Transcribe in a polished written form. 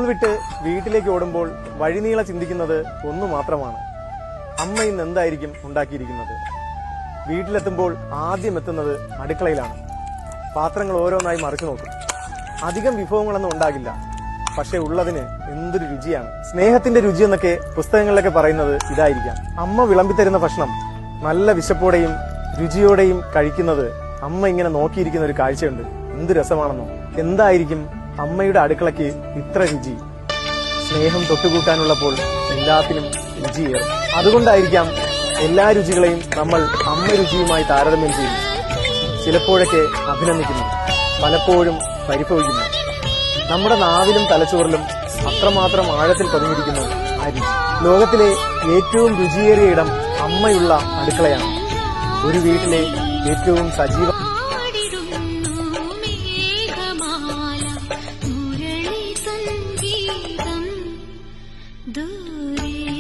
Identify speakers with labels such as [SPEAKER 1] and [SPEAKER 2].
[SPEAKER 1] വിട്ട് വീട്ടിലേക്ക് ഓടുമ്പോൾ വഴിനീള ചിന്തിക്കുന്നത് ഒന്നു മാത്രമാണ്: അമ്മ ഇന്ന് എന്തായിരിക്കും ഉണ്ടാക്കിയിരിക്കുന്നത്? വീട്ടിലെത്തുമ്പോൾ ആദ്യം എത്തുന്നത് അടുക്കളയിലാണ്. പാത്രങ്ങൾ ഓരോന്നായി മറിച്ചു നോക്കും. അധികം വിഭവങ്ങളൊന്നും ഉണ്ടാകില്ല, പക്ഷെ ഉള്ളതിന് എന്തൊരു രുചിയാണ്. സ്നേഹത്തിന്റെ രുചി എന്നൊക്കെ പുസ്തകങ്ങളിലൊക്കെ പറയുന്നത് ഇതായിരിക്കാം. അമ്മ വിളമ്പിത്തരുന്ന ഭക്ഷണം നല്ല വിശപ്പോടെയും രുചിയോടെയും കഴിക്കുന്നത് അമ്മ ഇങ്ങനെ നോക്കിയിരിക്കുന്ന ഒരു കാഴ്ചയുണ്ട്. എന്ത് രസമാണെന്നോ. എന്തായിരിക്കും അമ്മയുടെ അടുക്കളയ്ക്ക് ഇത്ര രുചി? സ്നേഹം തൊട്ടുകൂട്ടാനുള്ളപ്പോൾ എല്ലാത്തിനും രുചിയേറും. അതുകൊണ്ടായിരിക്കാം എല്ലാ രുചികളെയും നമ്മൾ അമ്മ രുചിയുമായി താരതമ്യം ചെയ്യുന്നു. ചിലപ്പോഴൊക്കെ അഭിനന്ദിക്കുന്നു, പലപ്പോഴും പരിഭവിക്കുന്നു. നമ്മുടെ നാവിലും തലച്ചോറിലും അത്രമാത്രം ആഴത്തിൽ പതിഞ്ഞിരിക്കുന്നു ആ രുചി. ലോകത്തിലെ ഏറ്റവും രുചിയേറിയ ഇടം അമ്മയുള്ള അടുക്കളയാണ്. ഒരു വീട്ടിലെ ഏറ്റവും സജീവ
[SPEAKER 2] ദൂരെ